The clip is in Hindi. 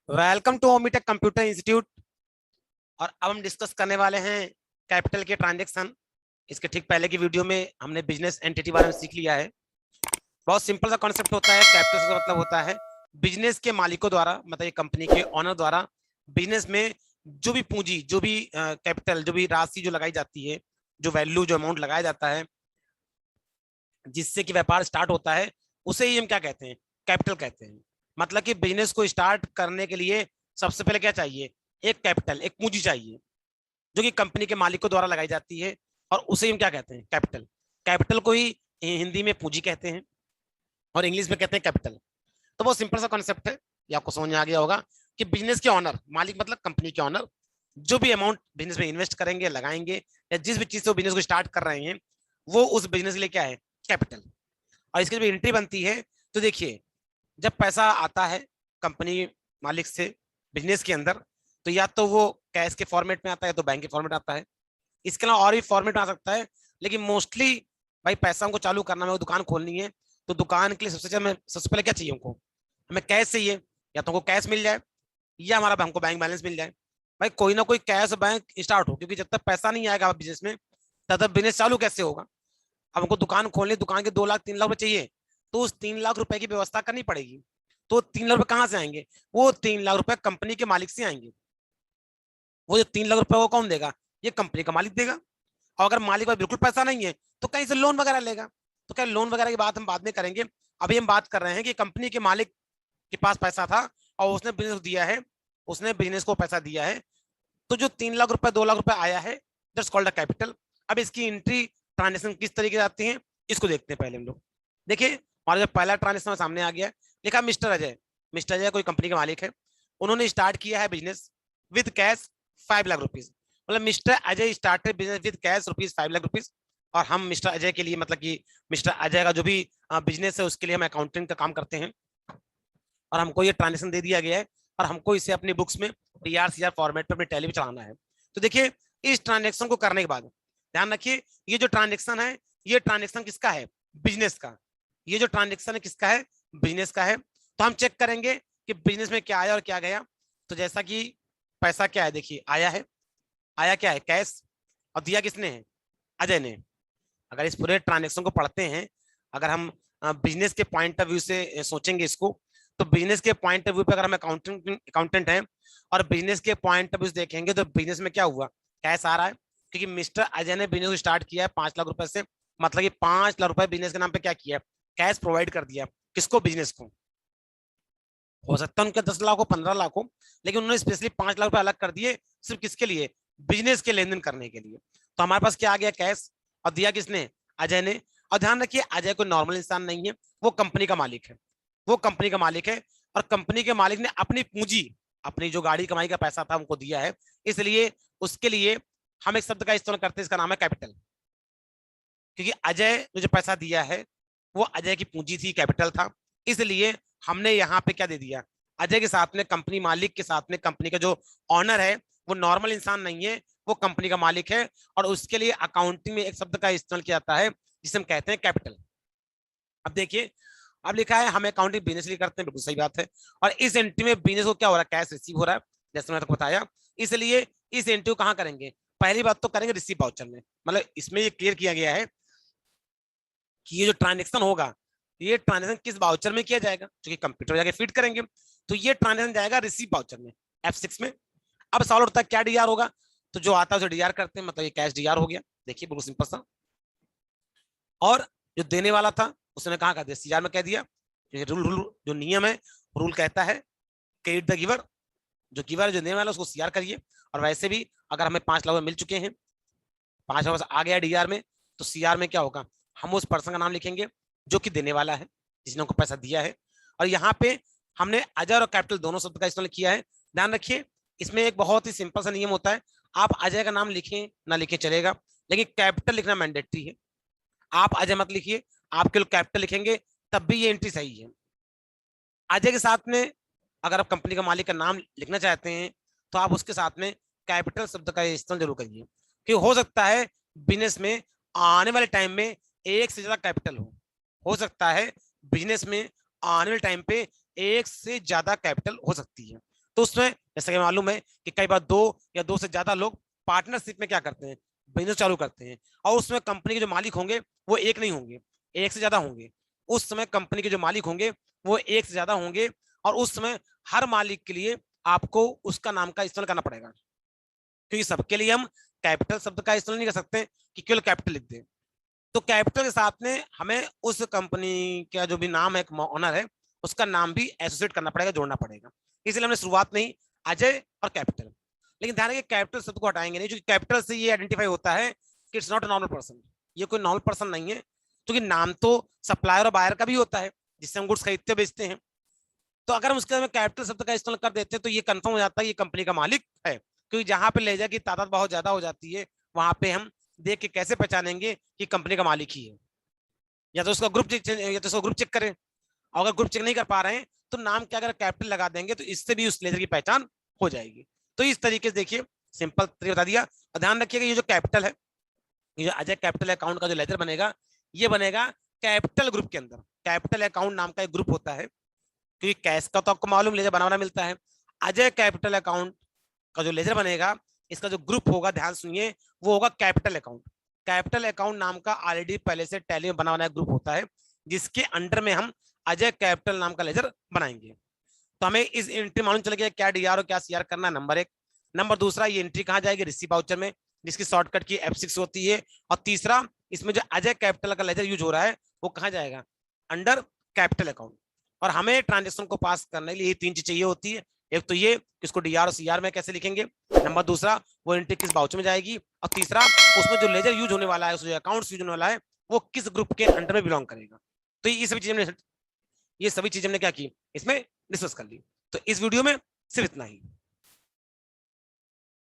Welcome to Omitech computer institute. और अब हम डिस्कस करने वाले हैं कैपिटल के ट्रांजैक्शन। इसके ठीक पहले की वीडियो में हमने बिजनेस एंटिटी बारे में सीख लिया है। बहुत सिंपल सा कॉन्सेप्ट होता है। कैपिटल का मतलब होता है बिजनेस के मालिकों द्वारा, मतलब ये कंपनी के ओनर द्वारा बिजनेस में जो भी पूंजी, जो भी कैपिटल, जो भी राशि जो लगाई जाती है, जो वैल्यू, जो अमाउंट लगाया जाता है जिससे कि व्यापार स्टार्ट होता है, उसे ही हम क्या कहते हैं? कैपिटल कहते हैं। मतलब कि बिजनेस को स्टार्ट करने के लिए सबसे पहले क्या चाहिए? एक कैपिटल, एक पूंजी चाहिए जो कि कंपनी के मालिकों द्वारा लगाई जाती है, और उसे हम क्या कहते हैं? कैपिटल। कैपिटल को ही हिंदी में पूंजी कहते हैं और इंग्लिश में कहते हैं कैपिटल। तो वो सिंपल सा कॉन्सेप्ट है, ये आपको समझ में आ गया होगा कि बिजनेस के ऑनर, मालिक मतलब कंपनी के ऑनर, जो भी अमाउंट बिजनेस में इन्वेस्ट करेंगे, लगाएंगे, या जिस भी चीज से बिजनेस को स्टार्ट कर रहे हैं, वो उस बिजनेस के लिए क्या है? कैपिटल। और इसकी जब एंट्री बनती है तो देखिए, जब पैसा आता है कंपनी मालिक से बिजनेस के अंदर, तो या तो वो कैश के फॉर्मेट में आता है, तो बैंक के फॉर्मेट आता है। इसके अलावा और भी फॉर्मेट आ सकता है, लेकिन मोस्टली भाई पैसा हमको चालू करना है, दुकान खोलनी है, तो दुकान के लिए सबसे पहले क्या चाहिए हमको? हमें कैश चाहिए। या तो हमको कैश मिल जाए, या हमारा हमको बैंक बैलेंस मिल जाए। भाई कोई ना कोई कैश बैंक स्टार्ट हो, क्योंकि जब तक पैसा नहीं आएगा बिजनेस में, तब तक बिजनेस चालू कैसे होगा? अब हमको दुकान खोलने, दुकान के 2 लाख 3 लाख रुपए चाहिए, तो उस 3 लाख रुपए की व्यवस्था करनी पड़ेगी। तो 3 लाख रुपए कहाँ से आएंगे? वो 3 लाख रुपए कंपनी के मालिक से आएंगे। वो जो 3 लाख रुपए वो कौन देगा? ये कंपनी का मालिक देगा। और अगर मालिक पर बिल्कुल पैसा नहीं है तो कहीं से लोन वगैरह लेगा। तो क्या लोन वगैरह की बात हम बाद में करेंगे। अभी हम बात कर रहे हैं कि कंपनी के मालिक के पास पैसा था और उसने बिजनेस दिया है, उसने बिजनेस को पैसा दिया है। तो जो 3 लाख रुपए 2 लाख रुपए आया है, दैट्स कॉल्ड अ कैपिटल। अब इसकी एंट्री ट्रांजेक्शन किस तरीके से आती है, इसको देखते हैं पहले हम लोग। देखिए, हमारा जो पहला ट्रांजेक्शन सामने आ गया, लिखा मिस्टर अजय। मिस्टर अजय कोई कंपनी के मालिक है, उन्होंने स्टार्ट किया है business with cash 5 lakh rupees. मतलब mister Ajay started business with cash rupees 5 lakh rupees. और हम मिस्टर अजय के लिए, मतलब कि मिस्टर अजय का जो भी बिजनेस है उसके लिए हम अकाउंटिंग का काम करते हैं, और हमको ये ट्रांजेक्शन दे दिया गया है, और हमको इसे अपनी बुक्स में DRCR फॉर्मेट पर अपने टैली में चलाना है। तो देखिए, इस ट्रांजेक्शन को करने के बाद ध्यान रखिए, ये जो ट्रांजेक्शन है, ये ट्रांजेक्शन किसका है? बिजनेस का। ये जो ट्रांजेक्शन है किसका है? बिजनेस का है। तो हम चेक करेंगे कि बिजनेस में क्या आया और क्या गया। तो जैसा कि पैसा क्या है, देखिए आया है, आया क्या है? कैश। और दिया किसने है? अजय ने। अगर इस पूरे ट्रांजेक्शन को पढ़ते हैं, अगर हम बिजनेस के पॉइंट ऑफ व्यू से सोचेंगे इसको, तो बिजनेस के पॉइंट ऑफ व्यू पे अगर हम अकाउंटेंट हैं और बिजनेस के पॉइंट ऑफ व्यू से देखेंगे, तो बिजनेस में क्या हुआ? कैश आ रहा है, क्योंकि मिस्टर अजय ने बिजनेस को स्टार्ट किया है 5 लाख रुपए से। मतलब कि 5 लाख रुपए बिजनेस के नाम पे क्या किया? कैश प्रोवाइड कर दिया। किसको? बिजनेस को। हो सकता है उनके 10 लाख हो, 15 लाख हो, लेकिन उन्होंने स्पेशली 5 लाख रुपए अलग कर दिए, सिर्फ किसके लिए? बिजनेस के लेन देन करने के लिए। तो हमारे पास क्या आ गया? कैश। और दिया किसने? अजय ने। और ध्यान रखिए, अजय कोई नॉर्मल इंसान नहीं है, वो कंपनी का मालिक है। वो कंपनी का मालिक है, और कंपनी के मालिक ने अपनी पूंजी, अपनी जो गाड़ी कमाई का पैसा था हमको दिया है, इसलिए उसके लिए हम एक शब्द का इस्तेमाल करते हैं, इसका नाम है कैपिटल। क्योंकि अजय ने जो पैसा दिया है वो अजय की पूंजी थी, कैपिटल था, इसलिए हमने यहाँ पे क्या दे दिया? अजय के साथ में, कंपनी मालिक के साथ में, कंपनी का जो ऑनर है वो नॉर्मल इंसान नहीं है, वो कंपनी का मालिक है। और उसके लिए अकाउंटिंग में एक शब्द का इस्तेमाल किया जाता है जिसे हम कहते हैं कैपिटल। अब देखिए, अब लिखा है हम अकाउंटिंग बिजनेस लिए करते हैं, बिल्कुल सही बात है। और इस एंट्री में बिजनेस को क्या हो रहा है? कैश रिसीव हो रहा है, जैसे मैंने आपको बताया। इसलिए इस एंट्री को कहाँ करेंगे? पहली बात तो करेंगे रिसीव वाउचर में। मतलब इसमें ये क्लियर किया गया है कि ये जो ट्रांजेक्शन होगा, ये ट्रांजेक्शन किस वाउचर में किया जाएगा, क्योंकि कंप्यूटर जाके फीड करेंगे। तो ये ट्रांजेक्शन जाएगा रिसीव वाउचर में, F6 में। अब सवाल उठता है क्या डीआर होगा? तो जो आता है उसे डीआर करते हैं, मतलब ये कैश डीआर हो गया। देखिए बिल्कुल सिंपल सा। और जो देने वाला था उसने कहा कर दिया? सीआर में कह दिया। रूल रूल जो नियम है, रूल कहता है क्रेडिट द गिवर। जो गिवर, जो देने वाला, उसको सीआर करिए। और वैसे भी अगर हमें 5 लाख मिल चुके हैं, 5 लाख आ गया डीआर में, तो सीआर में क्या होगा? हम उस पर्सन का नाम लिखेंगे जो कि देने वाला है, जिसने हमको पैसा दिया है। और यहाँ पे हमने अजय और कैपिटल दोनों शब्द का इस्तेमाल किया है। ध्यान रखिए, इसमें एक बहुत ही सिंपल सा नियम होता है, आप अजय का नाम लिखें ना लिखे चलेगा, लेकिन कैपिटल लिखना मैंडेटरी है। आप अजय मत लिखिए, आप केवल कैपिटल लिखेंगे, तब भी ये एंट्री सही है। अजय के साथ में अगर आप कंपनी का मालिक का नाम लिखना चाहते हैं, तो आप उसके साथ में कैपिटल शब्द का इस्तेमाल जरूर करिए, क्योंकि हो सकता है बिजनेस में आने वाले टाइम में एक से ज्यादा कैपिटल हो सकता है बिजनेस में आने वाले टाइम पे एक से ज्यादा कैपिटल हो सकती है। तो उसमें जैसे कि मालूम है कि कई बार 2 या 2 से ज्यादा लोग पार्टनरशिप में क्या करते हैं, बिजनेस चालू करते हैं, और उसमें कंपनी के जो मालिक होंगे वो एक नहीं होंगे, एक से ज्यादा होंगे। उस समय कंपनी के जो मालिक होंगे वो एक से ज्यादा होंगे, और उस समय हर मालिक के लिए आपको उसका नाम का इस्तेमाल करना पड़ेगा, क्योंकि सबके लिए हम कैपिटल शब्द का इस्तेमाल नहीं कर सकते कि केवल कैपिटल लिख दें। तो कैपिटल के साथ में हमें उस कंपनी का जो भी नाम है, ऑनर है, उसका नाम भी एसोसिएट करना पड़ेगा, जोड़ना पड़ेगा। इसलिए हमने शुरुआत में ही अजय और कैपिटल। लेकिन ध्यान रखिए कैपिटल शब्द को हटाएंगे नहीं, क्योंकि कैपिटल से ये आइडेंटिफाई होता है कि it's not a normal person, ये कोई नॉर्मल पर्सन नहीं है, क्योंकि नाम तो सप्लायर और बायर का भी होता है जिससे हम गुड्स खरीदते बेचते हैं। तो अगर हम उसके में कैपिटल शब्द का इस्तेमाल कर देते हैं तो ये कंफर्म हो जाता है ये कंपनी का मालिक है, क्योंकि जहां पे लेजर की तादाद बहुत ज्यादा हो जाती है वहां पे हम देख के कैसे पहचानेंगे कि कंपनी का मालिक ही है। या तो उसका ग्रुप चेक, या तो उसका ग्रुप चेक करें, और अगर ग्रुप चेक नहीं कर पा रहे हैं तो नाम क्या अगर कैपिटल लगा देंगे तो इससे भी उस लेजर की पहचान हो जाएगी। तो इस तरीके से देखिए सिंपल तरीका बता दिया। और ध्यान रखिएगा ये जो कैपिटल है, ये जो अजय कैपिटल अकाउंट का जो लेजर बनेगा, ये बनेगा कैपिटल ग्रुप के अंदर। कैपिटल अकाउंट नाम का एक ग्रुप होता है, क्योंकि कैश का तो आपको मालूम लेजर बनाना मिलता है। अजय कैपिटल अकाउंट का जो लेजर बनेगा, इसका जो ग्रुप होगा, ध्यान सुनिए, वो होगा कैपिटल अकाउंट। कैपिटल अकाउंट नाम का ऑलरेडी पहले से टैली में बना एक ग्रुप होता है, जिसके अंडर में हम अजय कैपिटल नाम का लेजर बनाएंगे। तो हमें इस एंट्री मालूम चल गया क्या डीआर और क्या सीआर करना है, नंबर 1। नंबर दूसरा, ये एंट्री कहाँ जाएगी, रिसीव वाउचर में, जिसकी शॉर्टकट की F6 होती है। और तीसरा, इसमें जो अजय कैपिटल का लेजर यूज हो रहा है वो कहाँ जाएगा, अंडर कैपिटल अकाउंट। और हमें ट्रांजेक्शन को पास करने के लिए ये 3 चीज चाहिए होती है। एक तो ये इसको डीआर और सीआर में कैसे लिखेंगे, नंबर दूसरा वो एंट्री किस वाउचर में जाएगी, और तीसरा उसमें जो लेजर यूज होने वाला है, उस जो अकाउंट यूज होने वाला है वो किस ग्रुप के अंडर में बिलोंग करेगा। तो ये सभी चीजें हमने क्या की, इसमें डिस्कस कर ली। तो इस वीडियो में सिर्फ इतना ही।